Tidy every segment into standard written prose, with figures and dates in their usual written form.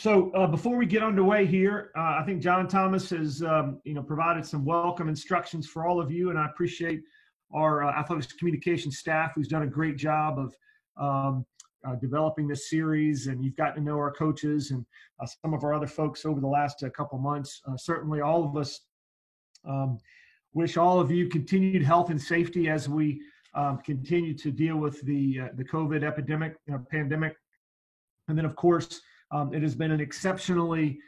Before we get underway here, I think John Thomas has, provided some welcome instructions for all of you, and I appreciate our athletics communication staff who's done a great job of developing this series, and you've gotten to know our coaches and some of our other folks over the last couple months. Certainly all of us wish all of you continued health and safety as we continue to deal with the COVID pandemic. And then, of course, it has been an exceptionally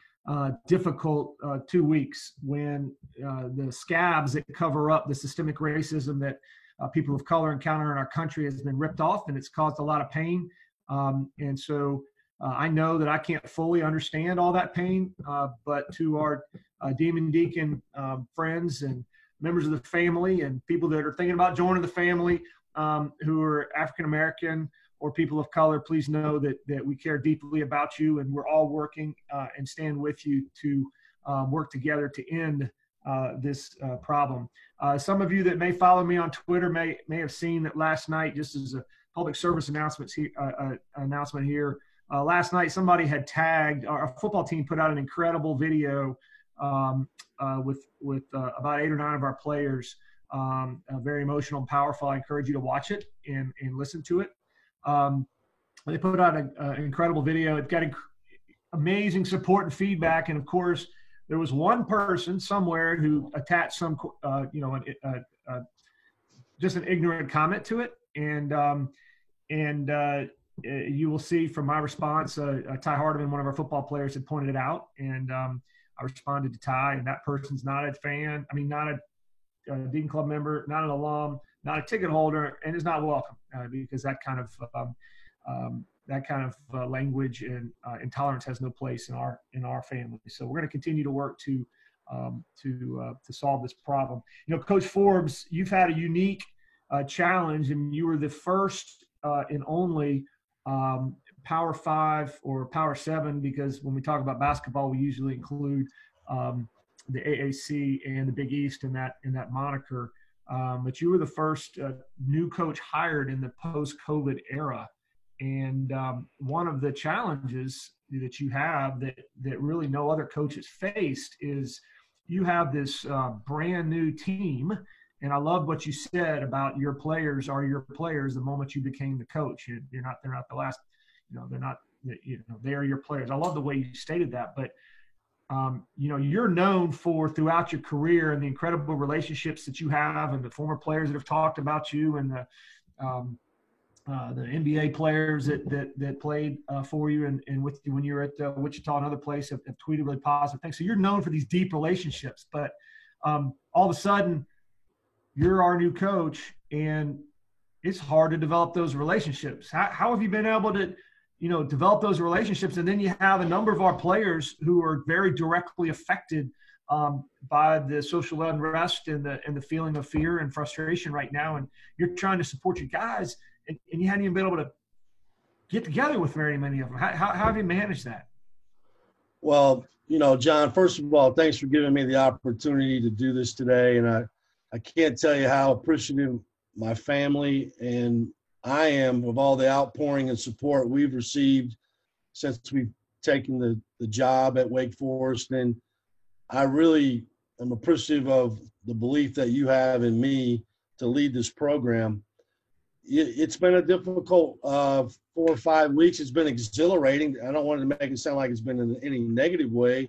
difficult 2 weeks when the scabs that cover up the systemic racism that people of color encounter in our country has been ripped off, and it's caused a lot of pain. And so I know that I can't fully understand all that pain, but to our Demon Deacon friends and members of the family and people that are thinking about joining the family who are African American or people of color, please know that we care deeply about you, and we're all working and stand with you to work together to end this problem. Some of you that may follow me on Twitter may have seen that last night, just as a public service announcement here, last night somebody had tagged, our football team put out an incredible video with about 8 or 9 of our players, very emotional and powerful. I encourage you to watch it and listen to it. They put out an incredible video. It got amazing support and feedback. And of course, there was one person somewhere who attached some, just an ignorant comment to it. And you will see from my response, Ty Hardiman, one of our football players, had pointed it out. And I responded to Ty, and that person's not a fan. I mean, not a Deacon Club member, not an alum, not a ticket holder, and is not welcome because that kind of language and intolerance has no place in our family. So we're going to continue to work to solve this problem. You know, Coach Forbes, you've had a unique challenge, and you were the first and only Power 5 or Power 7, because when we talk about basketball, we usually include the AAC and the Big East in that moniker. But you were the first new coach hired in the post-COVID era. And one of the challenges that you have that really no other coach has faced is you have this brand new team. And I love what you said about your players are your players the moment you became the coach. They're not the last, they are your players. I love the way you stated that. But you're known for throughout your career and the incredible relationships that you have, and the former players that have talked about you, and the NBA players that played for you and with you when you were at Wichita and other places have tweeted really positive things. So you're known for these deep relationships, but all of a sudden you're our new coach, and it's hard to develop those relationships. How have you been able to develop those relationships? And then you have a number of our players who are very directly affected by the social unrest and the feeling of fear and frustration right now. And you're trying to support your guys, and you hadn't even been able to get together with very many of them. How have you managed that? Well, John, first of all, thanks for giving me the opportunity to do this today. And I can't tell you how appreciative my family and I am of all the outpouring and support we've received since we've taken the job at Wake Forest. And I really am appreciative of the belief that you have in me to lead this program. It's been a difficult 4 or 5 weeks. It's been exhilarating. I don't want to make it sound like it's been in any negative way.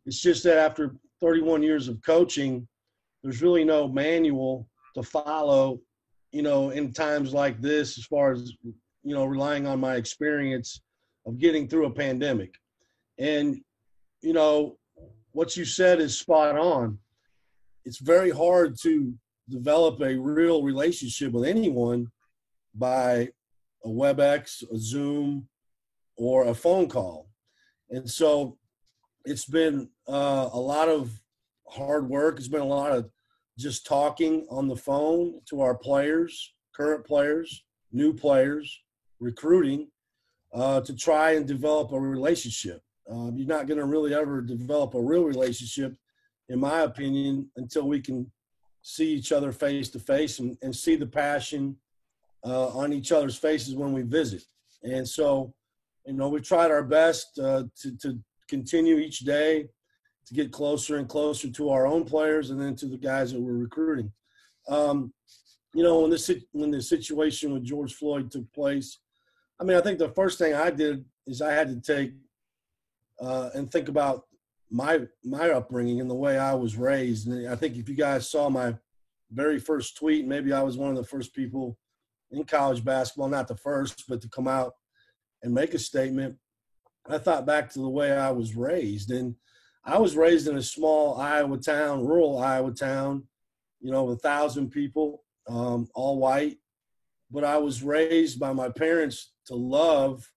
It's just that after 31 years of coaching, there's really no manual to follow, in times like this, as far as, relying on my experience of getting through a pandemic. And, what you said is spot on. It's very hard to develop a real relationship with anyone by a WebEx, a Zoom, or a phone call. And so it's been a lot of hard work. It's been a lot of just talking on the phone to our players, current players, new players, recruiting, to try and develop a relationship. You're not going to really ever develop a real relationship, in my opinion, until we can see each other face to face and see the passion on each other's faces when we visit. And so we've tried our best to continue each day to get closer and closer to our own players and then to the guys that we're recruiting. When the situation with George Floyd took place, I mean, I think the first thing I did is I had to take and think about my upbringing and the way I was raised. And I think if you guys saw my very first tweet, maybe I was one of the first people in college basketball, not the first, but to come out and make a statement. I thought back to the way I was raised. And I was raised in a small Iowa town, rural Iowa town, 1,000 people, all white. But I was raised by my parents to love,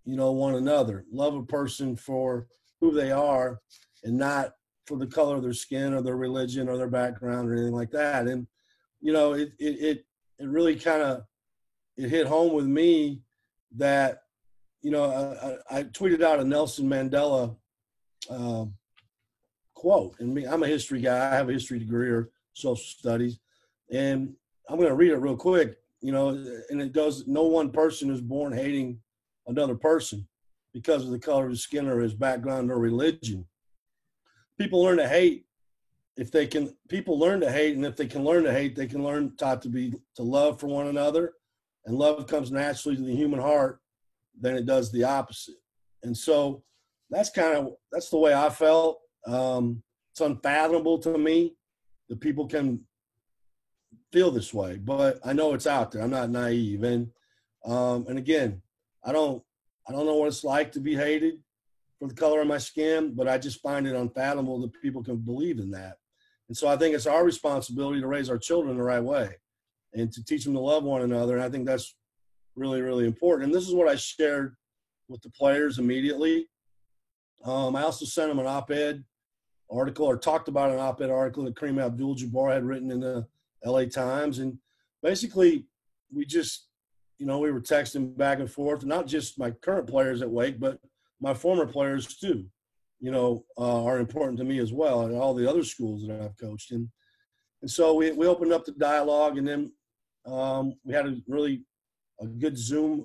one another, love a person for who they are and not for the color of their skin or their religion or their background or anything like that. And, it really kind of, it hit home with me that, I tweeted out a Nelson Mandela quote. And I'm a history guy. I have a history degree or social studies. And I'm going to read it real quick, and it goes, no one person is born hating another person because of the color of his skin or his background or religion. People learn to hate if they can. People learn to hate, and if they can learn to hate, they can learn to love for one another. And love comes naturally to the human heart than it does the opposite. And so that's the way I felt. It's unfathomable to me that people can feel this way, but I know it's out there. I'm not naive. And again, I don't know what it's like to be hated for the color of my skin, but I just find it unfathomable that people can believe in that. And so I think it's our responsibility to raise our children the right way and to teach them to love one another. And I think that's really, really important. And this is what I shared with the players immediately. I also sent them an op-ed article, or talked about an op-ed article that Kareem Abdul-Jabbar had written in the LA Times. And basically we just, we were texting back and forth, not just my current players at Wake, but my former players too, are important to me as well, and all the other schools that I've coached in. And so we opened up the dialogue, and then we had a good Zoom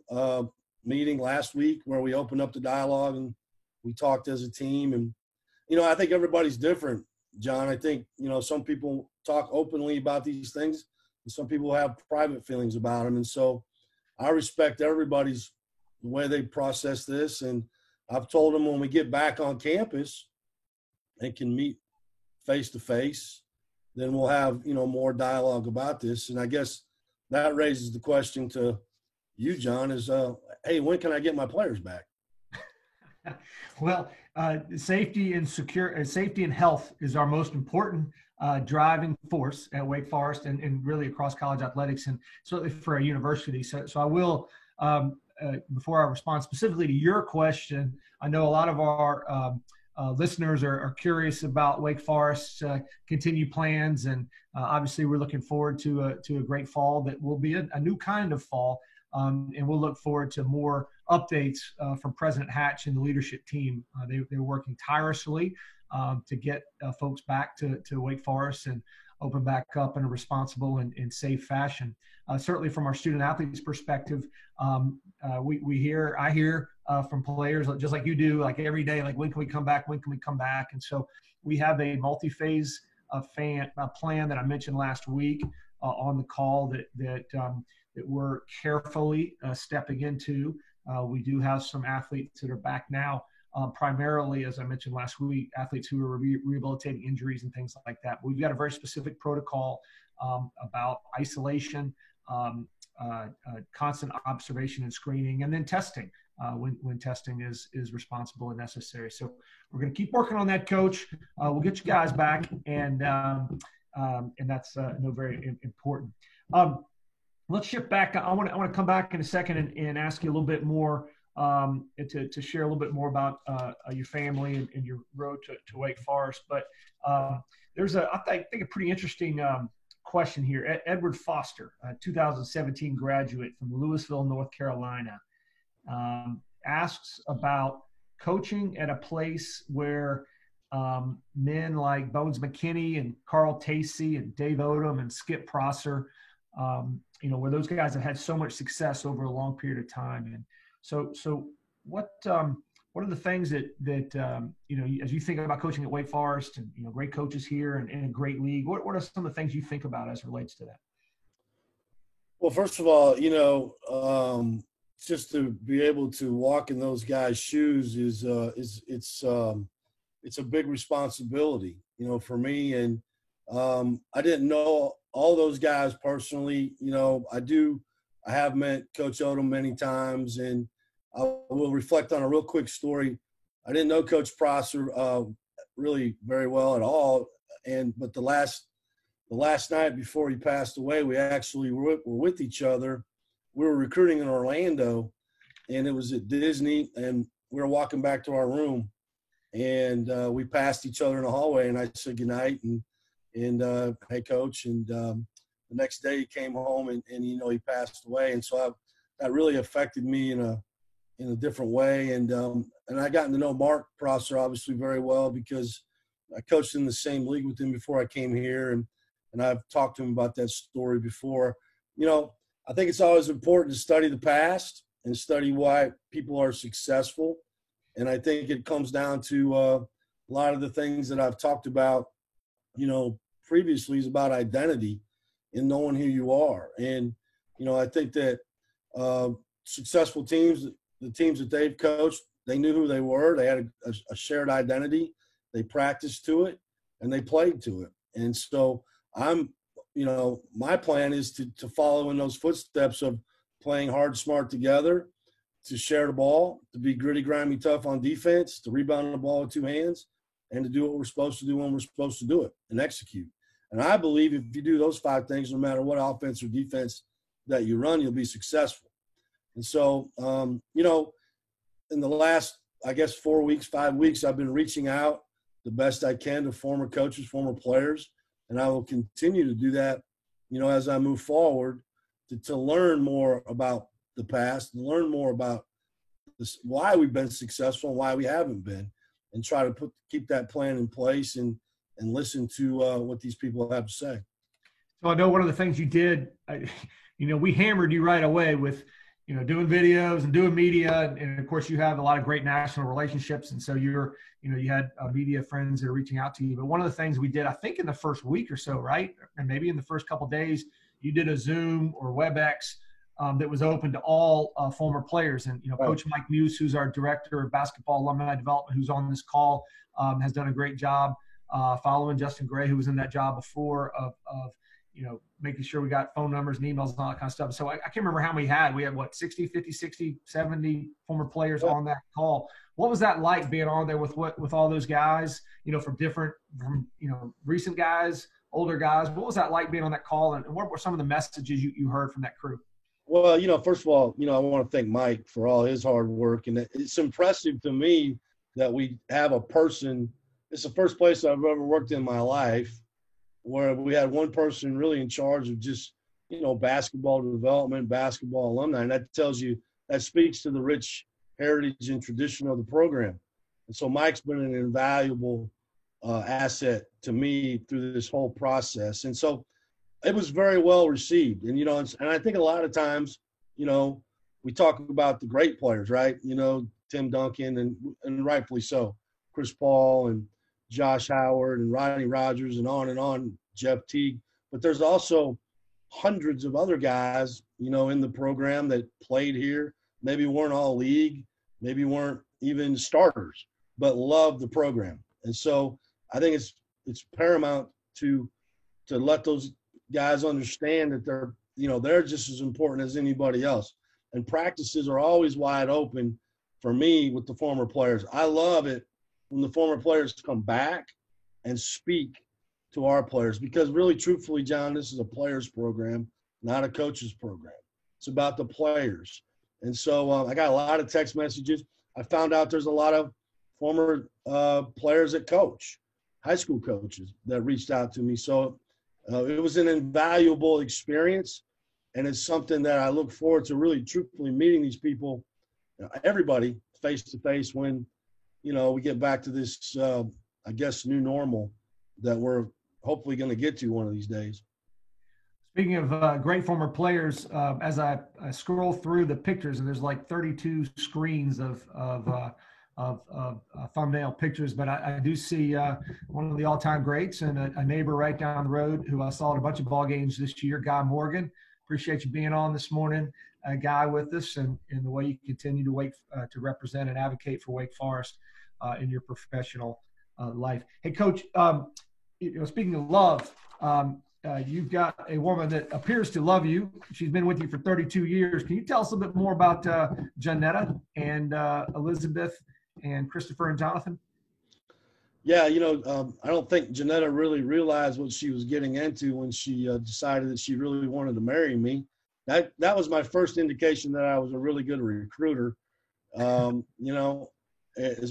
meeting last week where we opened up the dialogue and we talked as a team. And, I think everybody's different, John. I think, some people talk openly about these things and some people have private feelings about them. And so I respect everybody's the way they process this. And I've told them when we get back on campus and can meet face to face, then we'll have, more dialogue about this. And I guess that raises the question to you, John, is, hey, when can I get my players back? Well, safety and health is our most important driving force at Wake Forest and really across college athletics, and certainly for our university. So I will, before I respond specifically to your question, I know a lot of our listeners are curious about Wake Forest's continued plans, and obviously we're looking forward to a great fall that will be a new kind of fall. And we'll look forward to more updates from President Hatch and the leadership team. They're working tirelessly to get folks back to Wake Forest and open back up in a responsible and safe fashion. Certainly from our student athletes perspective, I hear from players just like you do, like every day, like when can we come back? When can we come back? And so we have a multi-phase plan that I mentioned last week on the call that we're carefully stepping into. We do have some athletes that are back now, primarily, as I mentioned last week, athletes who are rehabilitating injuries and things like that. But we've got a very specific protocol about isolation, constant observation and screening, and then testing when testing is responsible and necessary. So we're going to keep working on that, Coach. We'll get you guys back, and that's very important. Let's shift back. I want to come back in a second and ask you a little bit more to share a little bit more about your family and your road to Wake Forest. But there's I think a pretty interesting question here. Edward Foster, 2017 graduate from Louisville, North Carolina, asks about coaching at a place where men like Bones McKinney and Carl Tacey and Dave Odom and Skip Prosser, where those guys have had so much success over a long period of time. And so what are the things that you know, as you think about coaching at Wake Forest and, you know, great coaches here and a great league, what are some of the things you think about as it relates to that? Well, first of all, just to be able to walk in those guys' shoes is it's a big responsibility, for me. And I didn't know all those guys personally. I have met Coach Odom many times, and I will reflect on a real quick story. I didn't know Coach Prosser really very well at all, but the last night before he passed away, we actually were with each other. We were recruiting in Orlando, and it was at Disney, and we were walking back to our room, and we passed each other in the hallway, and I said goodnight and hey, Coach. And the next day he came home, and he passed away. And so that really affected me in a different way. And I gotten to know Mark Prosser obviously very well because I coached in the same league with him before I came here, and I've talked to him about that story before. I think it's always important to study the past and study why people are successful. And I think it comes down to a lot of the things that I've talked about, previously, is about identity and knowing who you are. And, I think that successful teams, the teams that they've coached, they knew who they were. They had a shared identity. They practiced to it, and they played to it. And so my plan is to follow in those footsteps of playing hard, smart together, to share the ball, to be gritty, grimy, tough on defense, to rebound the ball with two hands, and to do what we're supposed to do when we're supposed to do it and execute. And I believe if you do those 5 things, no matter what offense or defense that you run, you'll be successful. And so, in the last, 4 weeks, 5 weeks, I've been reaching out the best I can to former coaches, former players, and I will continue to do that, as I move forward to learn more about the past and learn more about why we've been successful and why we haven't been, and try to keep that plan in place and listen to what these people have to say. So I know one of the things you did, we hammered you right away with, doing videos and doing media. And of course you have a lot of great national relationships. And so you had media friends that are reaching out to you. But one of the things we did, I think in the first week or so, right? And maybe in the first couple of days, you did a Zoom or WebEx that was open to all former players. And, Right. Coach Mike Muse, who's our director of basketball alumni development, who's on this call, has done a great job following Justin Gray, who was in that job before, of making sure we got phone numbers and emails and all that kind of stuff. So I can't remember how many we had 60, 50, 60, 70 former players on that call. What was that like being on there with all those guys, from recent guys, older guys? What was that like being on that call, and what were some of the messages you heard from that crew? Well, first of all, I want to thank Mike for all his hard work. And it's impressive to me that we have a person. It's the first place I've ever worked in my life where we had one person really in charge of just, basketball development, basketball alumni. And that speaks to the rich heritage and tradition of the program. And so Mike's been an invaluable asset to me through this whole process. And so it was very well received. And, and I think a lot of times, we talk about the great players, right? Tim Duncan and rightfully so, Chris Paul and Josh Howard and Rodney Rogers and on, Jeff Teague. But there's also hundreds of other guys, in the program that played here, maybe weren't all league, maybe weren't even starters, but loved the program. And so I think it's paramount to let those guys understand that they're just as important as anybody else. And practices are always wide open for me with the former players. I love it when the former players come back and speak to our players, because really, truthfully, John, this is a players program, not a coaches program. It's about the players. And so I got a lot of text messages. I found out there's a lot of former players that coach, high school coaches, that reached out to me. So it was an invaluable experience, and it's something that I look forward to really truthfully meeting these people, everybody face to face when, we get back to this, new normal that we're hopefully going to get to one of these days. Speaking of great former players, as I scroll through the pictures, and there's like 32 screens of thumbnail pictures, but I do see one of the all-time greats and a neighbor right down the road who I saw at a bunch of ball games this year, Guy Morgan. Appreciate you being on this morning, Guy, with us, and the way you continue to represent and advocate for Wake Forest in your professional life. Hey, Coach, speaking of love. You've got a woman that appears to love you. She's been with you for 32 years. Can you tell us a bit more about Janetta and Elizabeth and Christopher and Jonathan? Yeah, I don't think Janetta really realized what she was getting into when she decided that she really wanted to marry me. That was my first indication that I was a really good recruiter. Is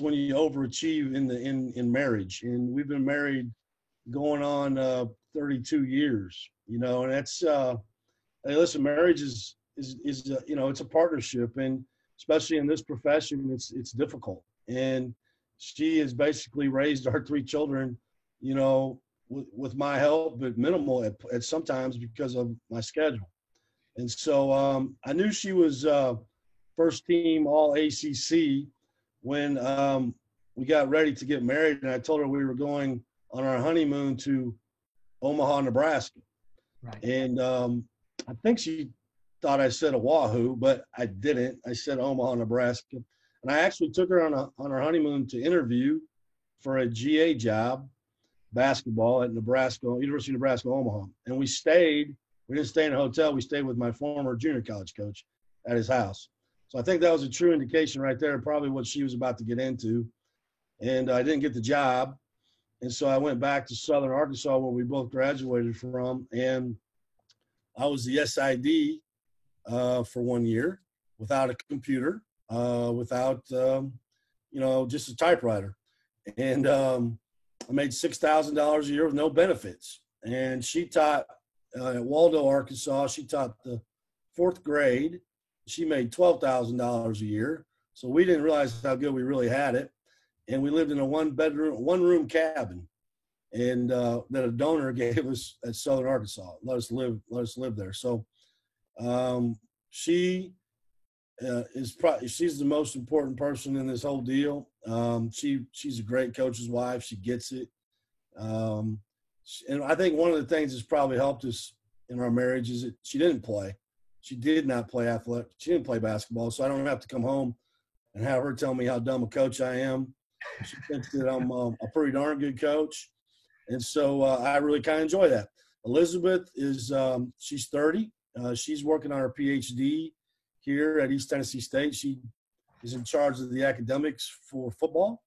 when you overachieve in marriage, and we've been married going on 32 years, and that's hey, listen, marriage is it's a partnership, and especially in this profession, it's difficult. And she has basically raised our three children, with my help, but minimal at sometimes because of my schedule. And so I knew she was first team All ACC when we got ready to get married, and I told her we were going on our honeymoon to Omaha, Nebraska. Right. And I think she thought I said Oahu, but I didn't. I said Omaha, Nebraska. And I actually took her on our honeymoon to interview for a GA job, basketball at University of Nebraska, Omaha. And we didn't stay in a hotel. We stayed with my former junior college coach at his house. So I think that was a true indication right there, probably what she was about to get into. And I didn't get the job. And so I went back to Southern Arkansas, where we both graduated from, and I was the SID for 1 year without a computer, without, just a typewriter. And I made $6,000 a year with no benefits. And she taught at Waldo, Arkansas. She taught the 4th grade. She made $12,000 a year. So we didn't realize how good we really had it. And we lived in a one-room cabin, and that a donor gave us at Southern Arkansas. Let us live there. So she's the most important person in this whole deal. She's a great coach's wife. She gets it. And I think one of the things that's probably helped us in our marriage is that she didn't play. She did not play athletic. She didn't play basketball, so I don't have to come home and have her tell me how dumb a coach I am. She thinks that I'm a pretty darn good coach. And so I really kind of enjoy that. Elizabeth she's 30. She's working on her PhD here at East Tennessee State. She is in charge of the academics for football.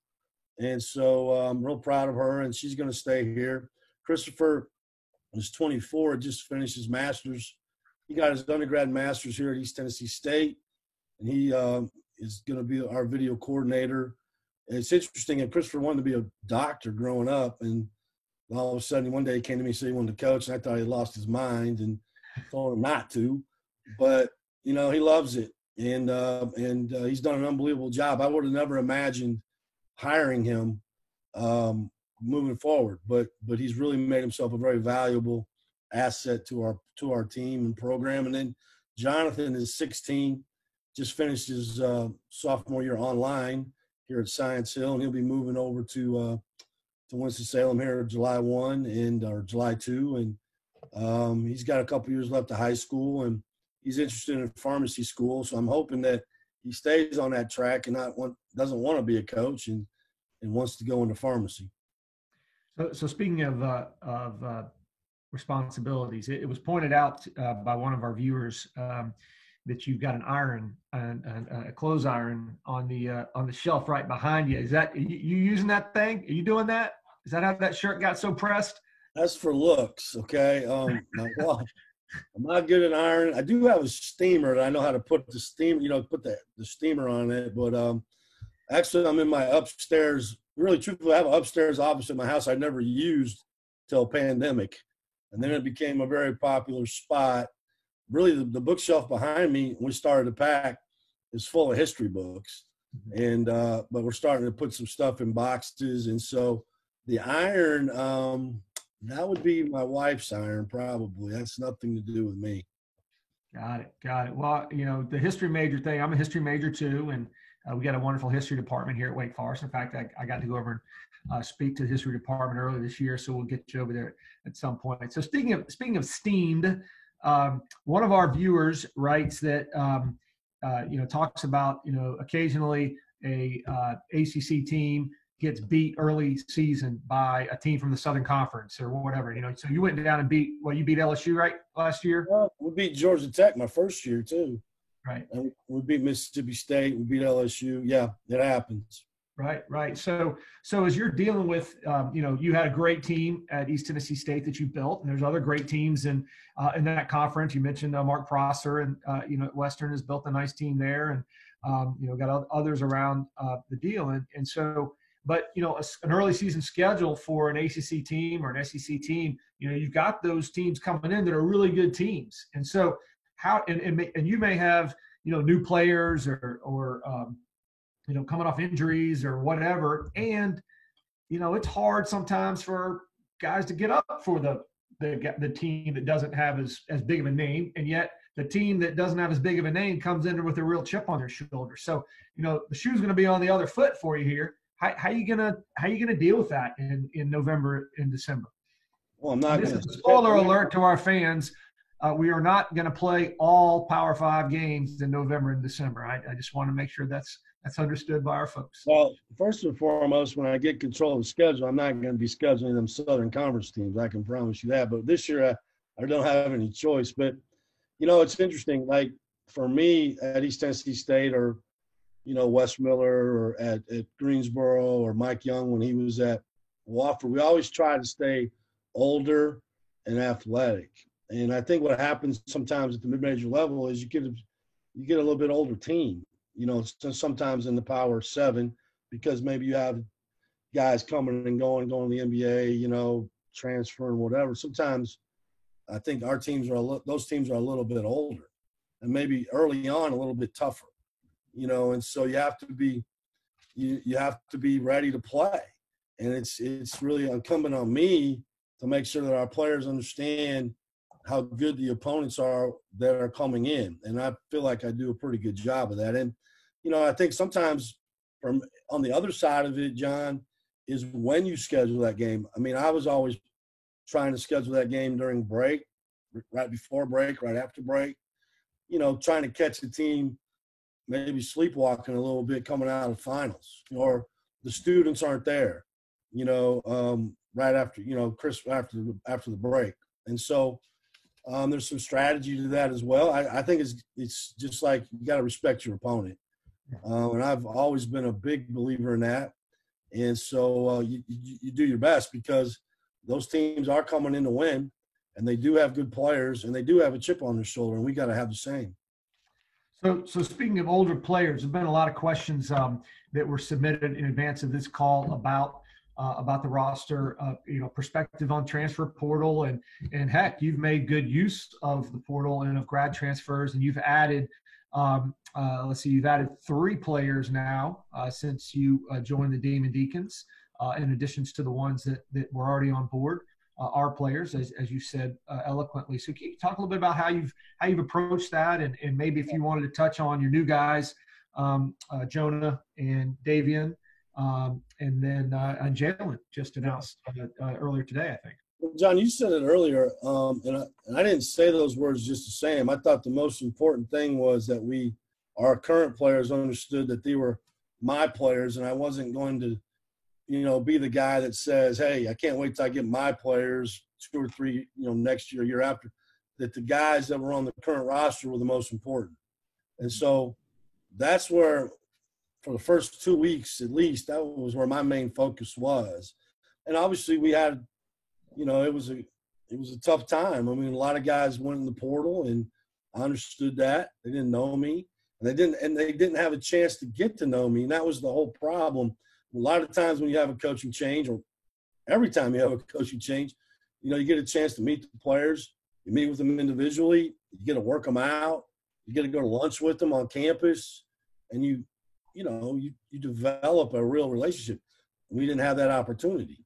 And so I'm real proud of her, and she's going to stay here. Christopher is 24, just finished his master's. He got his undergrad master's here at East Tennessee State, and he is going to be our video coordinator. And it's interesting, and Christopher wanted to be a doctor growing up, and all of a sudden one day he came to me and said he wanted to coach, and I thought he lost his mind and told him not to. But, he loves it, and he's done an unbelievable job. I would have never imagined hiring him moving forward, but he's really made himself a very valuable asset to our team and program. And then Jonathan is 16, just finished his sophomore year online here at Science Hill, and he'll be moving over to Winston-Salem here July 1 or July 2. And he's got a couple years left of high school, and he's interested in pharmacy school. So I'm hoping that he stays on that track and doesn't want to be a coach and wants to go into pharmacy. So speaking of responsibilities, it was pointed out by one of our viewers that you've got an iron and a clothes iron on the shelf right behind you. Is that you using that thing? Are you doing that? Is that how that shirt got so pressed? That's for looks, okay. Well, I'm not good at iron. I do have a steamer that I know how to put the steam, put the steamer on it. But actually, I'm in my upstairs. Really, truthfully, I have an upstairs office in my house I never used till pandemic, and then it became a very popular spot. Really, the bookshelf behind me, when we started to pack, is full of history books, and but we're starting to put some stuff in boxes. And so the iron, That would be my wife's iron, probably. That's nothing to do with me. Got it. Got it. Well, the history major thing, I'm a history major too. And we got a wonderful history department here at Wake Forest. In fact, I got to go over and speak to the history department earlier this year. So we'll get you over there at some point. So speaking of steamed, one of our viewers writes that, talks about, occasionally a ACC team gets beat early season by a team from the Southern Conference or whatever, So you went down and you beat LSU, right, last year? Well, we beat Georgia Tech my first year too. Right. And we beat Mississippi State. We beat LSU. Yeah, it happens. Right. So as you're dealing with, you had a great team at East Tennessee State that you built, and there's other great teams in that conference. You mentioned Mark Prosser, and Western has built a nice team there, and got others around the deal, and so. But an early season schedule for an ACC team or an SEC team, you've got those teams coming in that are really good teams, and so and you may have new players or coming off injuries or whatever, and it's hard sometimes for guys to get up for the team that doesn't have as big of a name, and yet the team that doesn't have as big of a name comes in with a real chip on their shoulder. So the shoe's going to be on the other foot for you here. How you gonna deal with that in November and December? Well, I'm not. This is a spoiler alert to our fans. We are not going to play all Power 5 games in November and December. I just want to make sure that's understood by our folks. Well, first and foremost, when I get control of the schedule, I'm not going to be scheduling them Southern Conference teams. I can promise you that. But this year, I don't have any choice. But it's interesting. Like for me at East Tennessee State or Wes Miller or at Greensboro or Mike Young when he was at Wofford, we always try to stay older and athletic. And I think what happens sometimes at the mid-major level is you get a little bit older team, sometimes in the Power 7 because maybe you have guys coming and going to the NBA, transferring, whatever. Sometimes I think those teams are a little bit older and maybe early on a little bit tougher. And so you have to be ready to play. And it's really incumbent on me to make sure that our players understand how good the opponents are that are coming in. And I feel like I do a pretty good job of that. And, I think sometimes from on the other side of it, John, is when you schedule that game. I mean, I was always trying to schedule that game during break, right before break, right after break, trying to catch the team maybe sleepwalking a little bit coming out of finals, or the students aren't there, right after, after the break. And so there's some strategy to that as well. I think it's just like you got to respect your opponent. And I've always been a big believer in that. And so you do your best because those teams are coming in to win, and they do have good players, and they do have a chip on their shoulder, and we got to have the same. So speaking of older players, there's been a lot of questions that were submitted in advance of this call about the roster, perspective on transfer portal, and heck, you've made good use of the portal and of grad transfers, and you've added, you've added 3 players now since you joined the Demon Deacons, in addition to the ones that were already on board. Our players, as you said eloquently. So can you talk a little bit about how you've approached that, and maybe if you wanted to touch on your new guys, Jonah and Davian, and then Jalen just announced earlier today, I think. Well, John, you said it earlier, and I didn't say those words just to say them. I thought the most important thing was that our current players understood that they were my players, and I wasn't going to be the guy that says, hey, I can't wait till I get my players 2 or 3, next year after, that the guys that were on the current roster were the most important. And so that's where, for the first 2 weeks at least, that was where my main focus was. And obviously we had, it was a tough time. I mean, a lot of guys went in the portal, and I understood that. They didn't know me, and they didn't have a chance to get to know me. And that was the whole problem. A lot of times when you have a coaching change, or every time you have a coaching change, you get a chance to meet the players. You meet with them individually. You get to work them out. You get to go to lunch with them on campus, and you develop a real relationship. We didn't have that opportunity.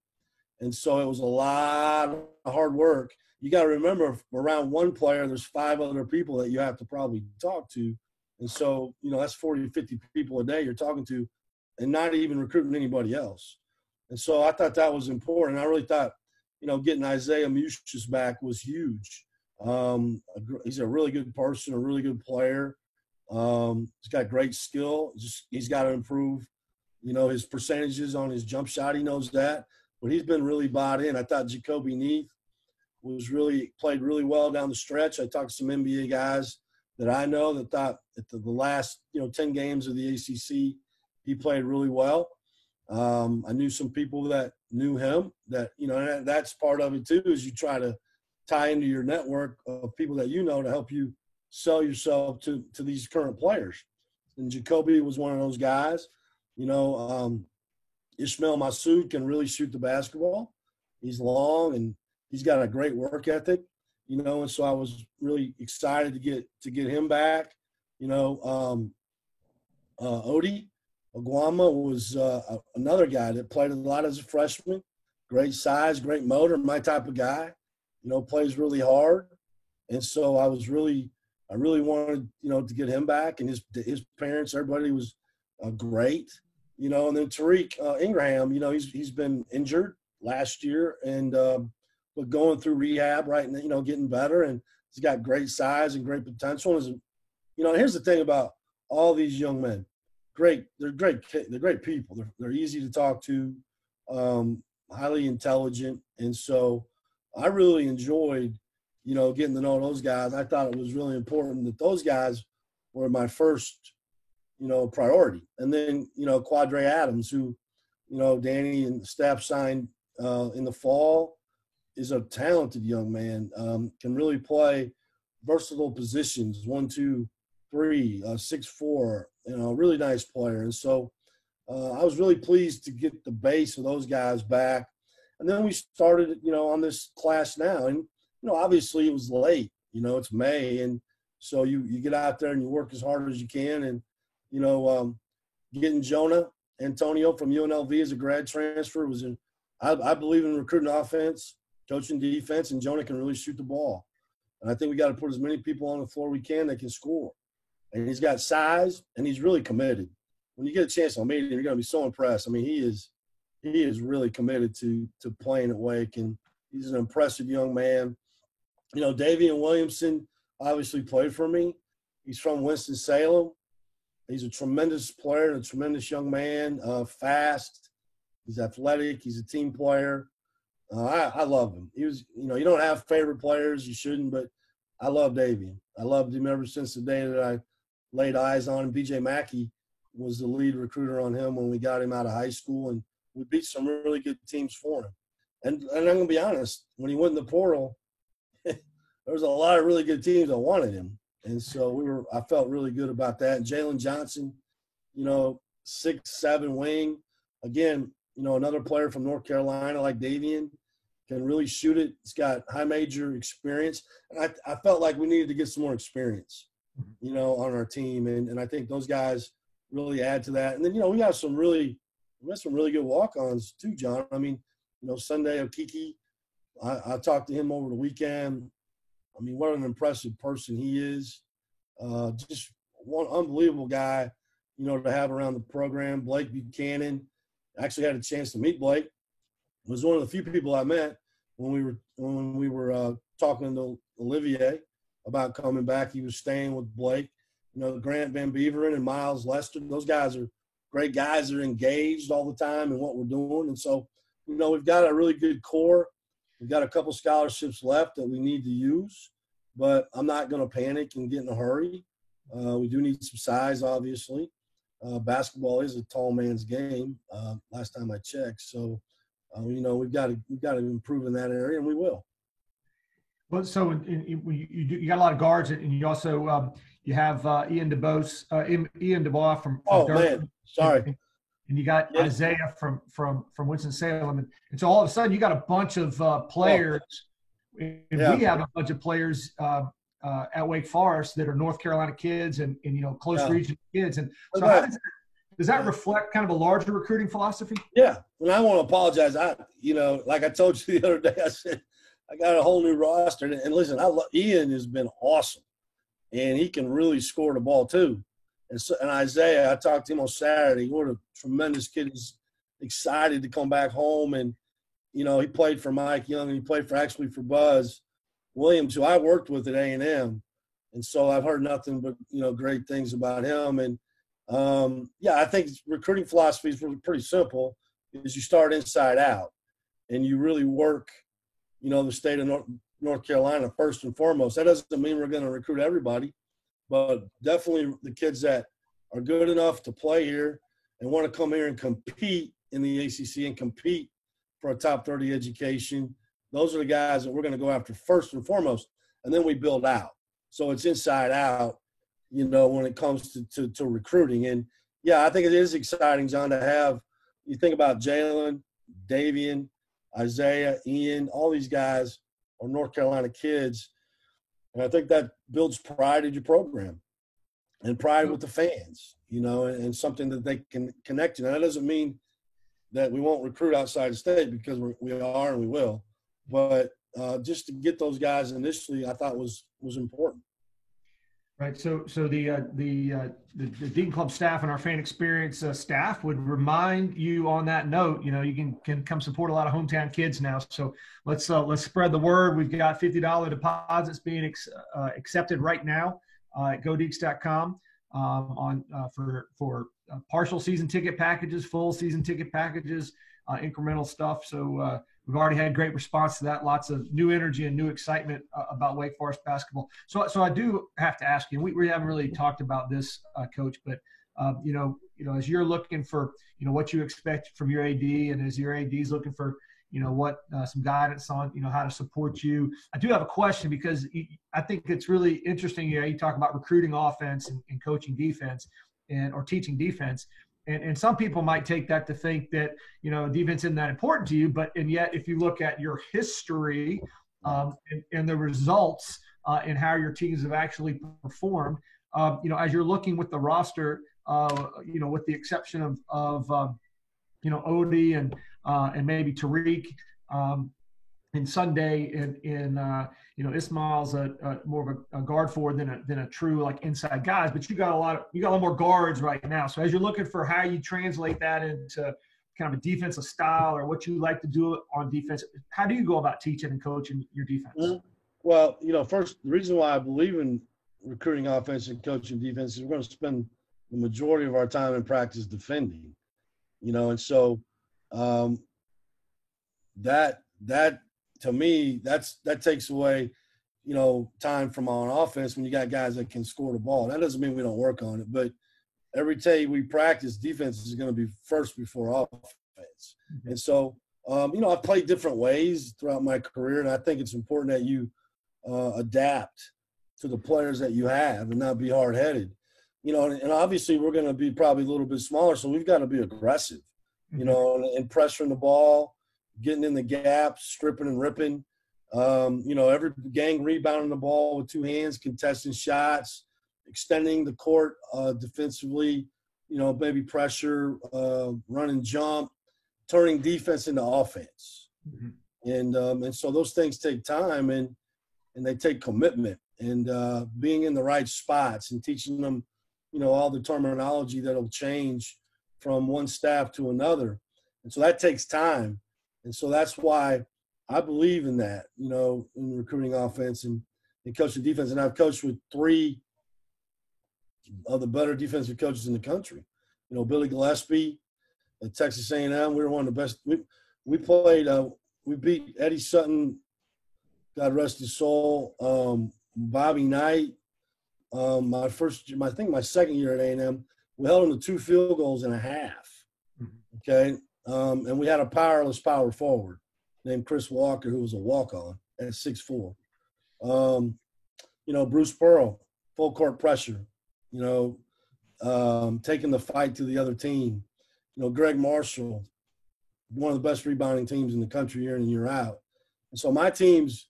And so it was a lot of hard work. You got to remember, around one player, there's 5 other people that you have to probably talk to. And so, that's 40 to 50 people a day you're talking to and not even recruiting anybody else. And so I thought that was important. I really thought, getting Isaiah Mucius back was huge. He's a really good person, a really good player. He's got great skill. He's got to improve, his percentages on his jump shot. He knows that. But he's been really bought in. I thought Jacoby Neath played really well down the stretch. I talked to some NBA guys that I know that thought at the last 10 games of the ACC he played really well. I knew some people that knew him that that's part of it too, is you try to tie into your network of people that to help you sell yourself to these current players. And Jacoby was one of those guys. Ishmael Massoud can really shoot the basketball. He's long and he's got a great work ethic, and so I was really excited to get him back. Odi Aguama was another guy that played a lot as a freshman. Great size, great motor, my type of guy. Plays really hard. And so I really wanted, to get him back, and his parents, everybody was great. And then Tariq Ingraham, he's been injured last year and but going through rehab right now, getting better, and he's got great size and great potential. And here's the thing about all these young men. They're great people. They're easy to talk to, highly intelligent. And so I really enjoyed, getting to know those guys. I thought it was really important that those guys were my first priority. And then, Quadre Adams, who, Danny and the staff signed in the fall, is a talented young man, can really play versatile positions, 1, 2, 3, 6'4", really nice player. And so I was really pleased to get the base of those guys back. And then we started, on this class now. And, obviously it was late, it's May. And so you get out there and you work as hard as you can. And, getting Jonah Antonio from UNLV as a grad transfer was I believe in recruiting offense, coaching defense, and Jonah can really shoot the ball. And I think we got to put as many people on the floor we can that can score. And he's got size, and he's really committed. When you get a chance to meet him, you're going to be so impressed. I mean, he is really committed to playing at Wake, and he's an impressive young man. Davian Williamson obviously played for me. He's from Winston-Salem. He's a tremendous player and a tremendous young man, fast. He's athletic. He's a team player. I love him. He was, you don't have favorite players. You shouldn't, but I love Davian. I loved him ever since the day that I laid eyes on him. BJ Mackey was the lead recruiter on him when we got him out of high school, and we beat some really good teams for him. And I'm going to be honest, when he went in the portal, there was a lot of really good teams that wanted him. And so I felt really good about that. And Jalen Johnson, 6'7" wing. Again, another player from North Carolina like Davian, can really shoot it. He's got high major experience. And I felt like we needed to get some more experience, on our team. And I think those guys really add to that. And then, we got some really good walk-ons too, John. I mean, Sunday Okiki, I talked to him over the weekend. I mean, what an impressive person he is. Just one unbelievable guy, to have around the program. Blake Buchanan, I actually had a chance to meet Blake. Was one of the few people I met when we were talking to Olivier about coming back. He was staying with Blake. Grant Van Beveren and Miles Lester. Those guys are great guys. They're engaged all the time in what we're doing. And so, we've got a really good core. We've got a couple scholarships left that we need to use, but I'm not going to panic and get in a hurry. We do need some size, obviously. Basketball is a tall man's game. Last time I checked, so we've got to improve in that area, and we will. Well, so you got a lot of guards, and you also you have Ian DeBois from Durham. Man, sorry. And you got Isaiah from Winston-Salem. And so all of a sudden you got a bunch of players. And we have a bunch of players at Wake Forest that are North Carolina kids and close region kids. And so does that reflect kind of a larger recruiting philosophy? Yeah. And I want to apologize. Like I told you the other day, I said, I got a whole new roster. And listen, Ian has been awesome, and he can really score the ball too. And Isaiah, I talked to him on Saturday. What a tremendous kid. He's excited to come back home. And, he played for Mike Young, and he played for Buzz Williams, who I worked with at A&M. And so I've heard nothing but, great things about him. And, I think recruiting philosophy is pretty simple. Is you start inside out, and you really work, the state of North Carolina first and foremost. That doesn't mean we're going to recruit everybody, but definitely the kids that are good enough to play here and want to come here and compete in the ACC and compete for a top 30 education. Those are the guys that we're going to go after first and foremost, and then we build out. So it's inside out, when it comes to recruiting. And, I think it is exciting, John, to have – you think about Jalen, Davian, Isaiah, Ian, all these guys are North Carolina kids. And I think that builds pride in your program and pride with the fans, and something that they can connect to. Now, that doesn't mean that we won't recruit outside the state, because we are and we will. But just to get those guys initially, I thought was important. Right. So the Deacon Club staff and our fan experience staff would remind you on that note, you can come support a lot of hometown kids now. So let's spread the word. We've got $50 deposits being accepted right now at godeeks.com for partial season ticket packages, full season ticket packages, incremental stuff. So we've already had great response to that. Lots of new energy and new excitement about Wake Forest basketball. So I do have to ask you, we haven't really talked about this, Coach, but as you're looking for, what you expect from your AD, and as your AD is looking for, what some guidance on, how to support you. I do have a question, because I think it's really interesting. You talk about recruiting offense and coaching defense or teaching defense. And some people might take that to think that, defense isn't that important to you. And yet, if you look at your history and the results and how your teams have actually performed, as you're looking with the roster, with the exception of Odie and maybe Tariq and Sunday and Ismail's more of a guard forward than a true like inside guys, but you got a lot more guards right now. So as you're looking for how you translate that into kind of a defensive style or what you like to do on defense, how do you go about teaching and coaching your defense? Well, first, the reason why I believe in recruiting offense and coaching defense is we're going to spend the majority of our time in practice defending, and so that to me, that takes away, time from on offense when you got guys that can score the ball. That doesn't mean we don't work on it, but every day we practice, defense is going to be first before offense. And so, I've played different ways throughout my career, and I think it's important that you adapt to the players that you have and not be hard-headed. And obviously we're going to be probably a little bit smaller, so we've got to be aggressive, and pressuring the ball, getting in the gaps, stripping and ripping. Every gang rebounding the ball with two hands, contesting shots, extending the court defensively, maybe pressure, run and jump, turning defense into offense. And so those things take time and they take commitment and being in the right spots and teaching them, all the terminology that'll change from one staff to another. And so that takes time. And so that's why I believe in that, in recruiting offense and coaching defense. And I've coached with 3 of the better defensive coaches in the country. Billy Gillespie at Texas A&M. We were one of the best. We played. We beat Eddie Sutton, God rest his soul. Bobby Knight. My second year at A&M, we held them to 2 field goals and a half. Okay. And we had a power forward named Chris Walker, who was a walk-on at 6'4". Bruce Pearl, full court pressure, taking the fight to the other team. Greg Marshall, one of the best rebounding teams in the country year in and year out. And so my teams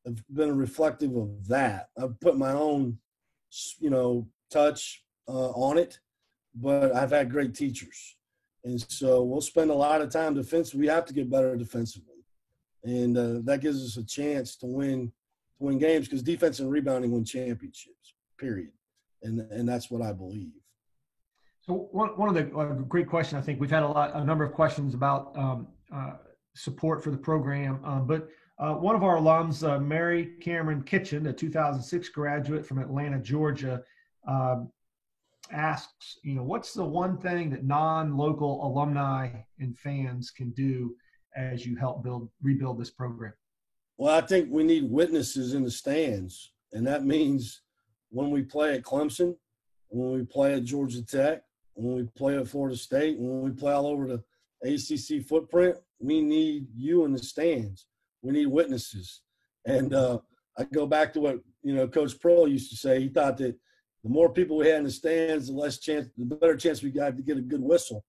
have been reflective of that. I've put my own, touch on it. but I've had great teachers. And so we'll spend a lot of time defensively. We have to get better defensively. And that gives us a chance to win games, because defense and rebounding win championships, period. And that's what I believe. So one of the great question, I think we've had a number of questions about support for the program, but one of our alums, Mary Cameron Kitchen, a 2006 graduate from Atlanta, Georgia, asks, what's the one thing that non-local alumni and fans can do as you help rebuild this program? Well, I think we need witnesses in the stands, and that means when we play at Clemson, when we play at Georgia Tech, when we play at Florida State, when we play all over the ACC footprint, we need you in the stands. We need witnesses. And I go back to what, Coach Pearl used to say. He thought that the more people we had in the stands, the better chance we got to get a good whistle,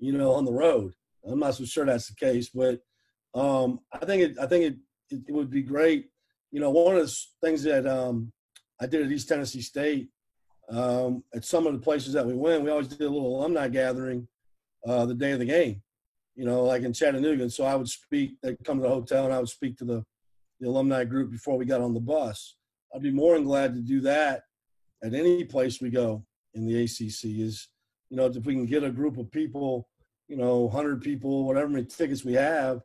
on the road. I'm not so sure that's the case, but I think it would be great. One of the things that I did at East Tennessee State, at some of the places that we went, we always did a little alumni gathering the day of the game, like in Chattanooga. And so I would speak, they'd come to the hotel, and I would speak to the alumni group before we got on the bus. I'd be more than glad to do that at any place we go in the ACC. Is, if we can get a group of people, 100 people, whatever many tickets we have,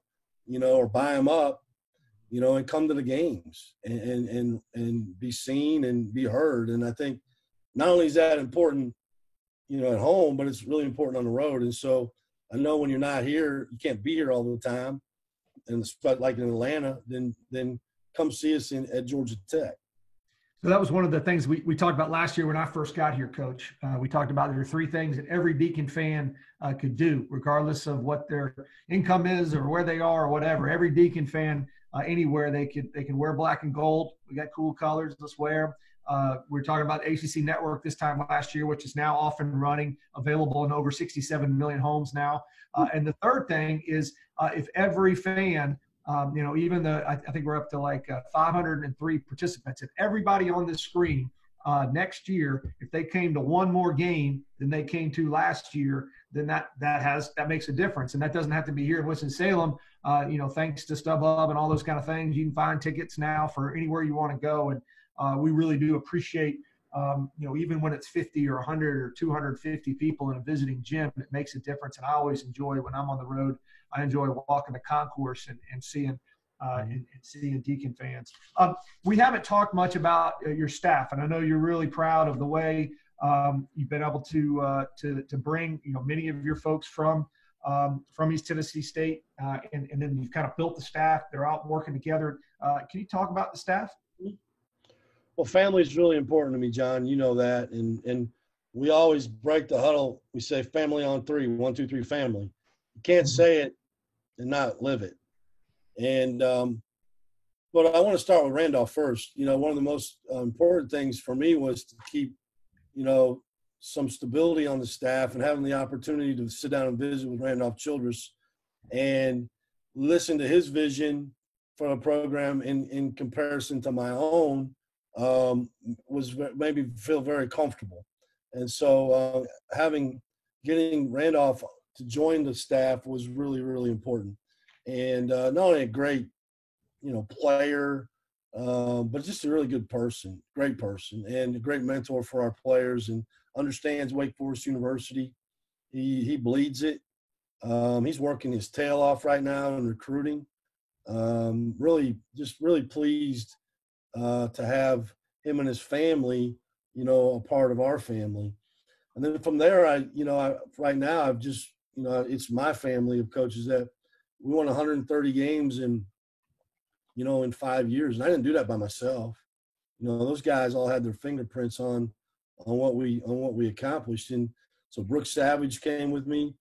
or buy them up, and come to the games and be seen and be heard. And I think not only is that important, at home, but it's really important on the road. And so I know when you're not here, you can't be here all the time. And like in Atlanta, then come see us at Georgia Tech. So that was one of the things we talked about last year when I first got here, Coach. We talked about there are 3 things that every Deacon fan could do, regardless of what their income is or where they are or whatever. Every Deacon fan anywhere, they can wear black and gold. We got cool colors. Let's wear them. We're talking about ACC Network this time last year, which is now off and running, available in over 67 million homes now. And the third thing is if every fan – even I think we're up to like 503 participants. If everybody on this screen next year, if they came to one more game than they came to last year, then that makes a difference. And that doesn't have to be here in Winston-Salem. Thanks to StubHub and all those kind of things, you can find tickets now for anywhere you want to go. And we really do appreciate, even when it's 50 or 100 or 250 people in a visiting gym, it makes a difference. And I always enjoy when I'm on the road. I enjoy walking the concourse and seeing Deacon fans. We haven't talked much about your staff, and I know you're really proud of the way you've been able to bring many of your folks from East Tennessee State, and then you've kind of built the staff. They're out working together. Can you talk about the staff? Well, family is really important to me, John. You know that, and we always break the huddle. We say family on 3, 1, 2, 3, family. You can't say it and not live it. And but I want to start with Randolph first. One of the most important things for me was to keep, some stability on the staff, and having the opportunity to sit down and visit with Randolph Childress and listen to his vision for the program in comparison to my own made me feel very comfortable. And so getting Randolph to join the staff was really, really important. And not only a great, player, but just a really good person, great person, and a great mentor for our players, and understands Wake Forest University. He bleeds it. He's working his tail off right now in recruiting. Really pleased to have him and his family, a part of our family. And then from there, right now I've just, it's my family of coaches that we won 130 games in 5 years. And I didn't do that by myself. Those guys all had their fingerprints on what we accomplished. And so Brooks Savage came with me.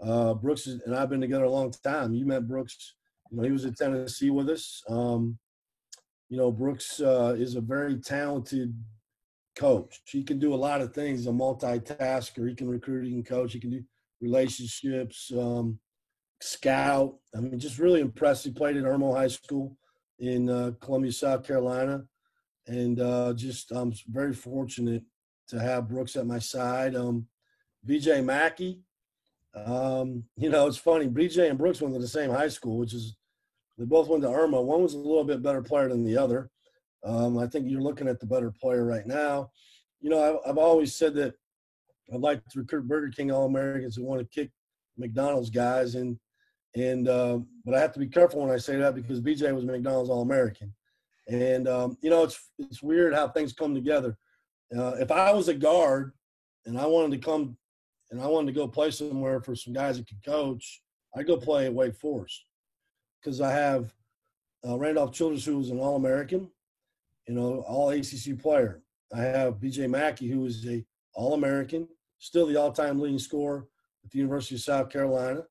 Brooks and I've been together a long time. You met Brooks. He was at Tennessee with us. Brooks is a very talented coach. He can do a lot of things. He's a multitasker. He can recruit, he can coach, he can do relationships, scout. I mean, just really impressed. He played at Irmo High School in Columbia, South Carolina. And I'm very fortunate to have Brooks at my side. B.J. Mackey. You know, it's funny. B.J. and Brooks went to the same high school, which is they both went to Irma. One was a little bit better player than the other. I think you're looking at the better player right now. You know, I've always said that I'd like to recruit Burger King All-Americans who want to kick McDonald's guys, but I have to be careful when I say that because BJ was McDonald's All-American, and you know, it's weird how things come together. If I was a guard and I wanted to go play somewhere for some guys that could coach, I'd go play at Wake Forest because I have Randolph Childress, who was an All-American, you know, all ACC player. I have B.J. Mackey, who is a All-American, still the all-time leading scorer at the University of South Carolina,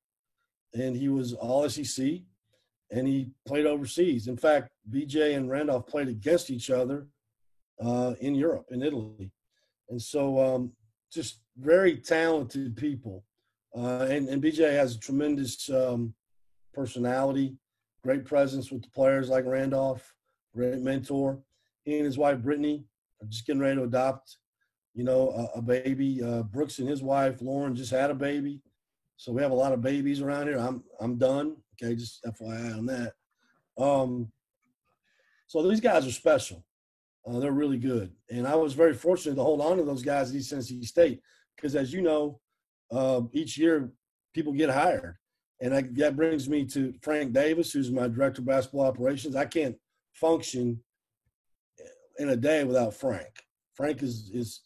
and he was All-SEC, and he played overseas. In fact, B.J. and Randolph played against each other in Europe, in Italy. And so just very talented people. And B.J. has a tremendous personality, great presence with the players like Randolph, great mentor. He and his wife, Brittany, are just getting ready to adopt, you know, a baby. Brooks and his wife, Lauren, just had a baby. So we have a lot of babies around here. I'm done. Okay, just FYI on that. So these guys are special. They're really good. And I was very fortunate to hold on to those guys at East Tennessee State because, as you know, each year people get hired. And that brings me to Frank Davis, who's my director of basketball operations. I can't function in a day without Frank. Frank is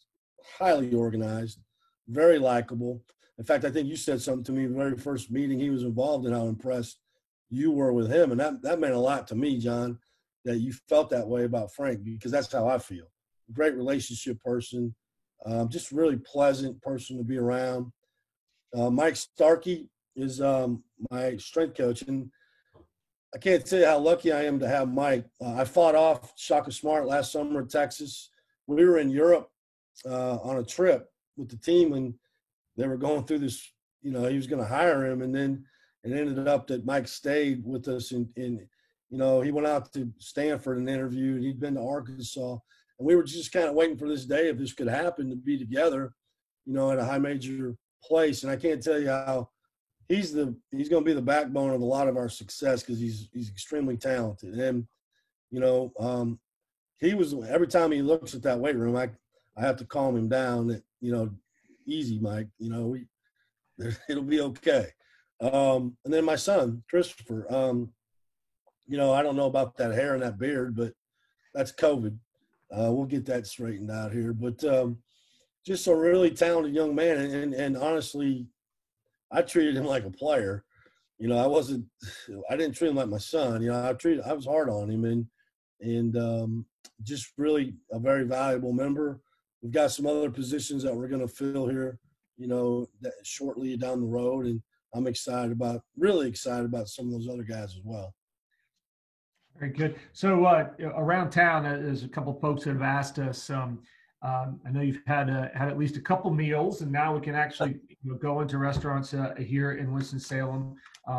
highly organized, very likable. In fact, I think you said something to me the very first meeting he was involved in, how impressed you were with him. And that meant a lot to me, John, that you felt that way about Frank, because that's how I feel. Great relationship person, just really pleasant person to be around. Mike Starkey is my strength coach. And I can't tell you how lucky I am to have Mike. I fought off Shaka Smart last summer in Texas. We were in Europe on a trip with the team, and they were going through this, you know, he was going to hire him. And then it ended up that Mike stayed with us. And you know, he went out to Stanford and interviewed. He'd been to Arkansas. And we were just kind of waiting for this day, if this could happen, to be together, you know, at a high major place. And I can't tell you how he's going to be the backbone of a lot of our success because he's extremely talented. And, you know, he was, every time he looks at that weight room, I have to calm him down that, you know, easy, Mike, you know, it'll be okay. And then my son, Christopher, you know, I don't know about that hair and that beard, but that's COVID. We'll get that straightened out here. But just a really talented young man. And honestly, I treated him like a player. You know, I didn't treat him like my son. You know, I was hard on him and just really a very valuable member. We've got some other positions that we're going to fill here, you know, shortly down the road. And I'm really excited about some of those other guys as well. Very good. So around town, there's a couple of folks that have asked us. I know you've had at least a couple meals, and now we can actually go into restaurants here in Winston-Salem.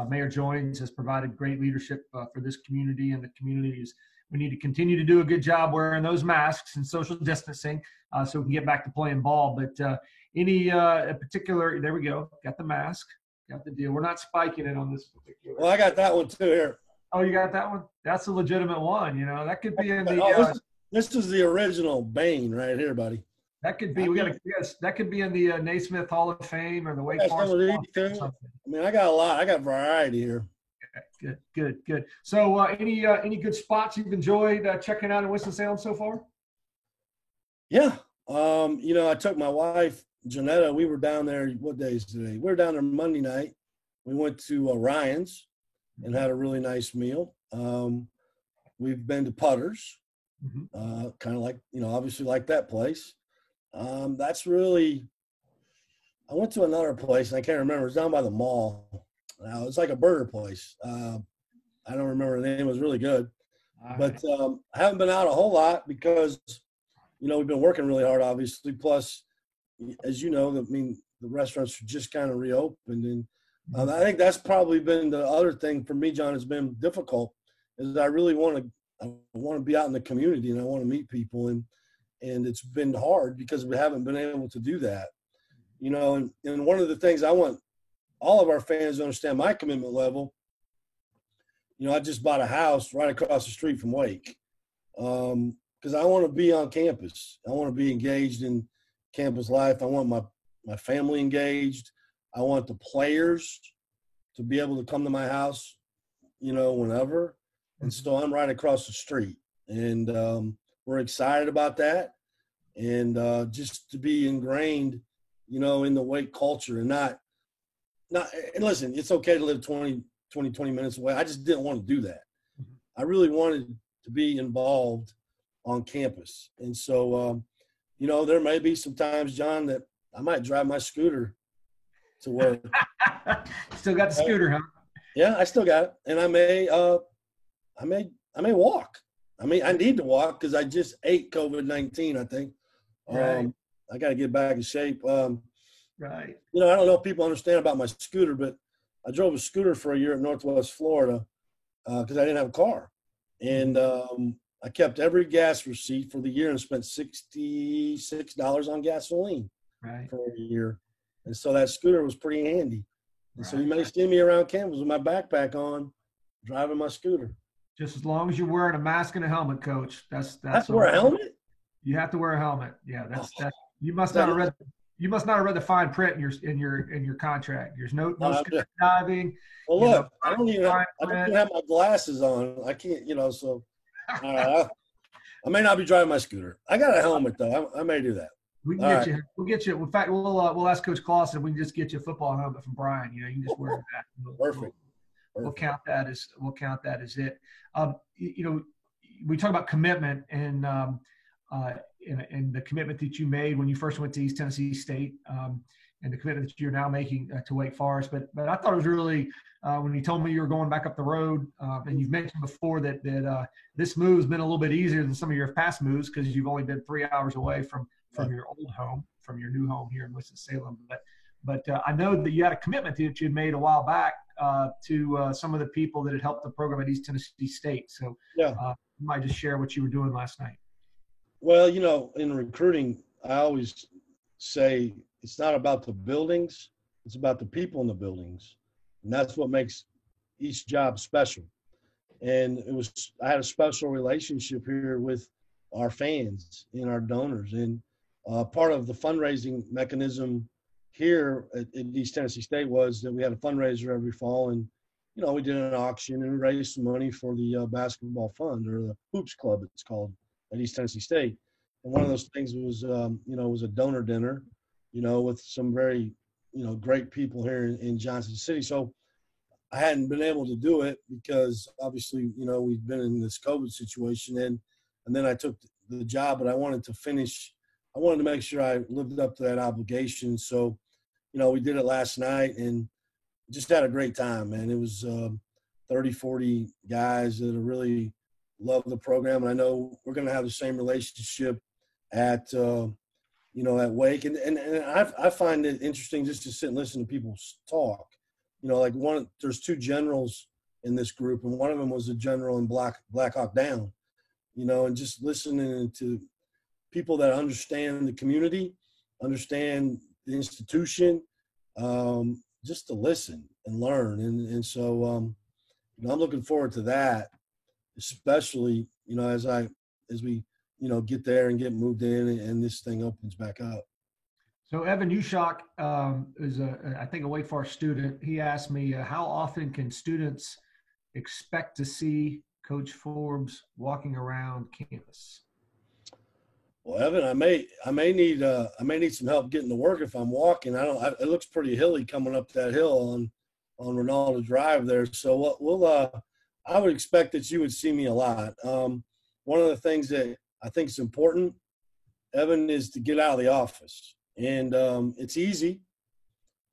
Mayor Joines has provided great leadership for this community, and the communities. We need to continue to do a good job wearing those masks and social distancing so we can get back to playing ball. But any particular, there we go, got the mask, got the deal. We're not spiking it on this particular. Well, I got that one too here. Oh, you got that one? That's a legitimate one. You know, that could be in the. This is the original Bane right here, buddy. That could be. That could be in the Naismith Hall of Fame or the Wake Forest. I mean, I got a lot. I got variety here. Good. So, any good spots you've enjoyed checking out in Winston-Salem so far? Yeah. You know, I took my wife, Janetta. We were down there. What day is today? We were down there Monday night. We went to Ryan's and had a really nice meal. We've been to Putters, kind of like, you know, obviously like that place. That's really, I went to another place, and I can't remember. It's down by the mall. It's like a burger place. I don't remember the name. It was really good. But I haven't been out a whole lot because, you know, we've been working really hard, obviously. Plus, as you know, I mean, the restaurants are just kind of reopened. And I think that's probably been the other thing for me, John, has been difficult, is that I really want to be out in the community, and I want to meet people. And it's been hard because we haven't been able to do that. and one of the things I want all of our fans to understand my commitment level. I just bought a house right across the street from Wake because I want to be on campus. I want to be engaged in campus life. I want my family engaged. I want the players to be able to come to my house, whenever. And so I'm right across the street. And we're excited about that. And just to be ingrained, in the Wake culture and not and listen, it's okay to live 20 minutes away. I just didn't want to do that. I really wanted to be involved on campus. And so, there may be some times, John, that I might drive my scooter to work. Still got the scooter, huh? Yeah, I still got it. And I may walk. I need to walk because I just ate COVID-19, I think. Right. I got to get back in shape. Right. I don't know if people understand about my scooter, but I drove a scooter for a year in Northwest Florida because I didn't have a car. And I kept every gas receipt for the year and spent $66 on gasoline for a year. And so that scooter was pretty handy. And so you may see me around campus with my backpack on, driving my scooter. Just as long as you're wearing a mask and a helmet, Coach. That's wear a helmet? You have to wear a helmet. Yeah, that's you must not have read. You must not have read the fine print in your contract. There's no scuba diving. Well, look, I don't even have my glasses on. I can't, so I may not be driving my scooter. I got a helmet though. I may do that. We can get you. We'll get you. In fact, we'll ask Coach Clausen if we can just get you a football helmet from Brian. You can just wear that. Perfect. We'll count that as it. We talk about commitment and the commitment that you made when you first went to East Tennessee State, and the commitment that you're now making to Wake Forest. But I thought it was really when you told me you were going back up the road, and you've mentioned before that this move's been a little bit easier than some of your past moves because you've only been 3 hours away from your old home, from your new home here in Winston-Salem. But I know that you had a commitment that you had made a while back to some of the people that had helped the program at East Tennessee State. So you might just share what you were doing last night. Well, in recruiting, I always say it's not about the buildings, it's about the people in the buildings. And that's what makes each job special. And I had a special relationship here with our fans and our donors. And part of the fundraising mechanism here at East Tennessee State was that we had a fundraiser every fall. And, we did an auction and raised some money for the basketball fund, or the Hoops Club, it's called, at East Tennessee State. And one of those things was, was a donor dinner, with some very, great people here in Johnson City. So I hadn't been able to do it because obviously, we've been in this COVID situation. And then I took the job, but I wanted to make sure I lived up to that obligation. So, we did it last night and just had a great time, man. It was 30, 40 guys that really love the program. And I know we're going to have the same relationship at Wake. And I find it interesting just to sit and listen to people talk. There's two generals in this group, and one of them was a general in Black Hawk Down, and just listening to people that understand the community, understand the institution, just to listen and learn. And so, I'm looking forward to that, especially, as we get there and get moved in and this thing opens back up. So Evan Ushak is I think a Wake Forest student. He asked me, how often can students expect to see Coach Forbes walking around campus? Well, Evan, I may need some help getting to work if I'm walking. It looks pretty hilly coming up that hill on Ronaldo Drive there. So I would expect that you would see me a lot. One of the things that I think is important, Evan, is to get out of the office. And it's easy,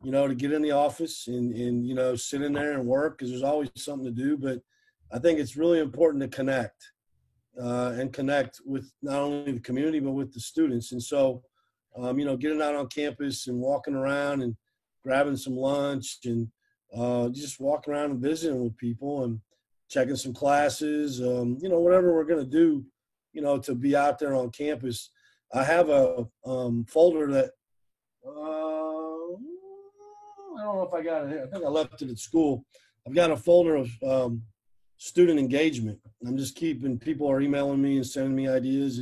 to get in the office and sit in there and work because there's always something to do. But I think it's really important to connect and connect with not only the community but with the students. And so, getting out on campus and walking around and grabbing some lunch and just walking around and visiting with people and checking some classes, whatever we're going to do, to be out there on campus. I have a folder that don't know if I got it here. I think I left it at school. I've got a folder of student engagement. I'm just keeping, people are emailing me and sending me ideas,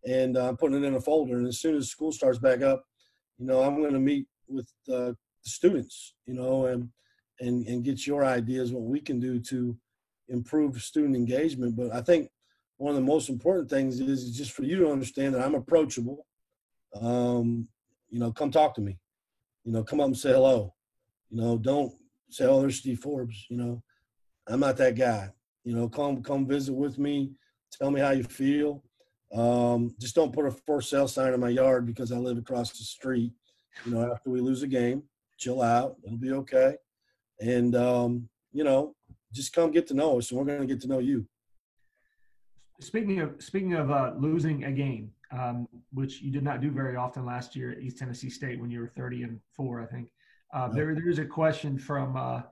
and I'm putting it in a folder. And as soon as school starts back up, I'm going to meet with the students, and get your ideas, what we can do to improve student engagement. But I think one of the most important things is just for you to understand that I'm approachable. Come talk to me. Come up and say hello. Don't say, oh, there's Steve Forbes. I'm not that guy. Come visit with me. Tell me how you feel. Just don't put a for sale sign in my yard because I live across the street. After we lose a game, chill out. It'll be okay. And, just come get to know us, and we're going to get to know you. Speaking of losing a game, which you did not do very often last year at East Tennessee State when you were 30-4, I think. There is a question from I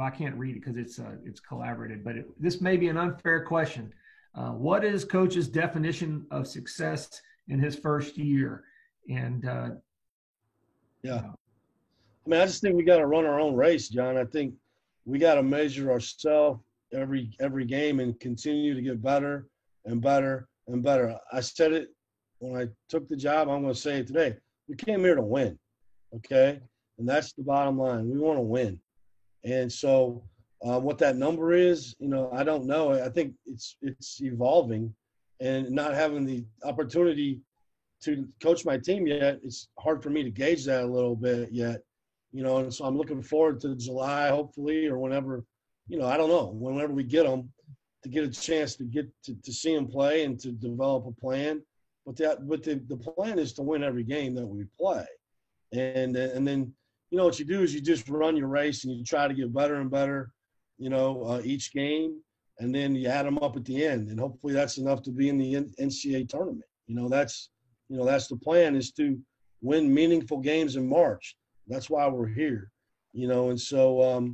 can't read it because it's collaborated, but this may be an unfair question. What is Coach's definition of success in his first year? And I just think we got to run our own race, John. I think we got to measure ourselves every game and continue to get better and better and better. I said it when I took the job. I'm going to say it today. We came here to win, okay? And that's the bottom line. We want to win. And so what that number is, I don't know. I think it's evolving, and not having the opportunity to coach my team yet, it's hard for me to gauge that a little bit yet, and so I'm looking forward to July, hopefully, or whenever, I don't know, whenever we get them, to get a chance to get to see them play and to develop a plan. But the plan is to win every game that we play. And then, what you do is you just run your race and you try to get better and better, each game. And then you add them up at the end. And hopefully that's enough to be in the NCAA tournament. That's the plan, is to win meaningful games in March. That's why we're here, and so,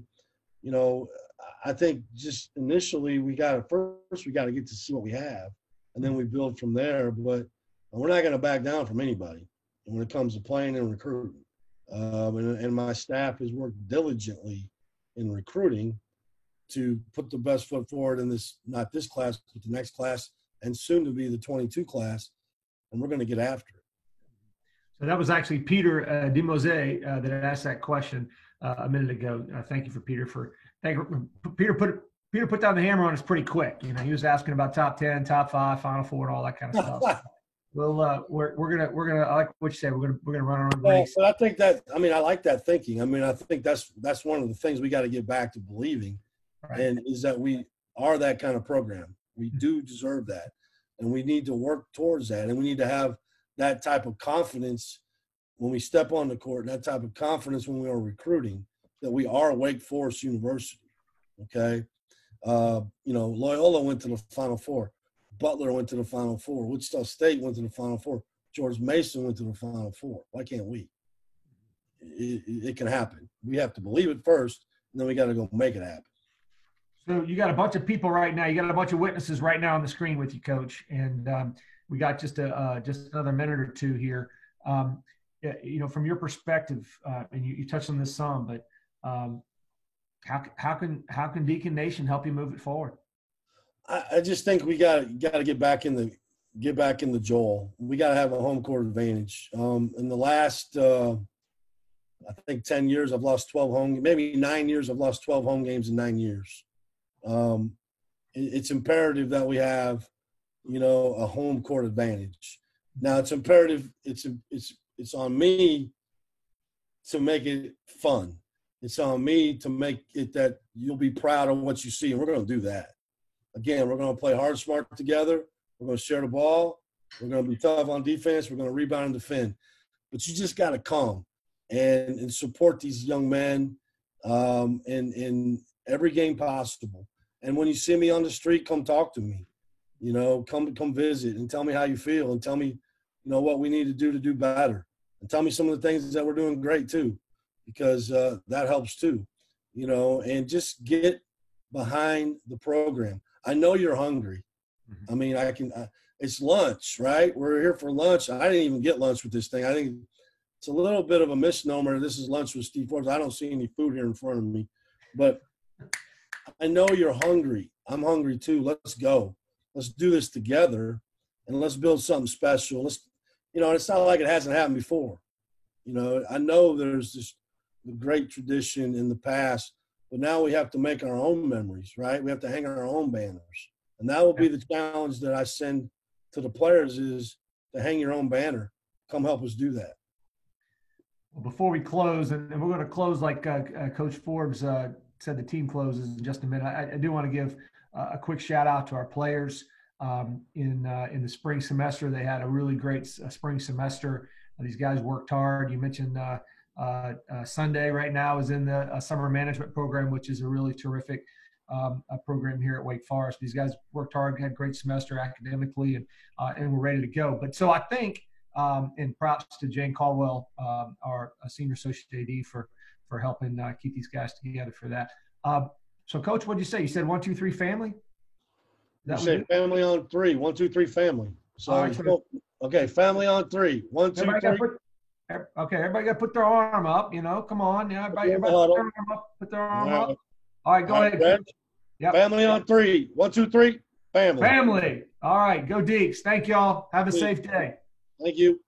I think just initially we got to get to see what we have, and then we build from there. But we're not going to back down from anybody when it comes to playing and recruiting. And my staff has worked diligently in recruiting to put the best foot forward in not this class, but the next class, and soon to be the 22 class. And we're going to get after it. So that was actually Peter Demose that asked that question a minute ago. Thank you for Peter Peter put down the hammer on us pretty quick. He was asking about top 10, top 5, Final Four, and all that kind of stuff. Well, we're gonna I like what you said. We're gonna run our own race. But I think I like that thinking. I think that's one of the things we got to get back to believing, right? And is that we are that kind of program. We do deserve that, and we need to work towards that. And we need to have that type of confidence when we step on the court, that type of confidence when we are recruiting, that we are Wake Forest University. Okay, Loyola went to the Final Four. Butler went to the Final Four. Wichita State went to the Final Four. George Mason went to the Final Four. Why can't we? It can happen. We have to believe it first, and then we got to go make it happen. So you got a bunch of people right now. You got a bunch of witnesses right now on the screen with you, Coach. And we got just another minute or two here. From your perspective, and you touched on this some, but how can Deacon Nation help you move it forward? I just think we got to get back in the Joel. We got to have a home court advantage. In the last, I think 10 years, I've lost 12 maybe 9 years. I've lost 12 home games in 9 years. It's imperative that we have, a home court advantage. Now it's imperative. It's on me to make it fun. It's on me to make it that you'll be proud of what you see, and we're going to do that. Again, we're going to play hard, smart together. We're going to share the ball. We're going to be tough on defense. We're going to rebound and defend. But you just got to come and support these young men in every game possible. And when you see me on the street, come talk to me. Come visit and tell me how you feel, and tell me, what we need to do better. And tell me some of the things that we're doing great too, because that helps too. And just get behind the program. I know you're hungry. I mean, it's lunch, right? We're here for lunch. I didn't even get lunch with this thing. I think it's a little bit of a misnomer. This is Lunch with Steve Forbes. I don't see any food here in front of me, but I know you're hungry. I'm hungry too. Let's go. Let's do this together, and let's build something special. Let's, it's not like it hasn't happened before. I know there's this great tradition in the past, but now we have to make our own memories, right? We have to hang our own banners, and that will be the challenge that I send to the players: is to hang your own banner. Come help us do that. Well, before we close, and we're going to close like Coach Forbes said the team closes in just a minute. I do want to give a quick shout out to our players in the spring semester. They had a really great spring semester. These guys worked hard. You mentioned Sunday right now is in the summer management program, which is a really terrific program here at Wake Forest. These guys worked hard, had a great semester academically, and we're ready to go. But so I think, and props to Jane Caldwell, our senior associate AD, for helping keep these guys together for that. So, Coach, what did you say? You said 1, 2, 3 family? You said family on 3. 1, 2, 3 family. So, right, okay, family on 3. 1, 2, 3. Everybody got to put their arm up. Come on. Yeah, everybody put their arm up. All right, go ahead. Yep. Family on 3. 1, 2, 3. Family. Family. All right, go Deeks. Thank y'all. Have a safe day. Thank you.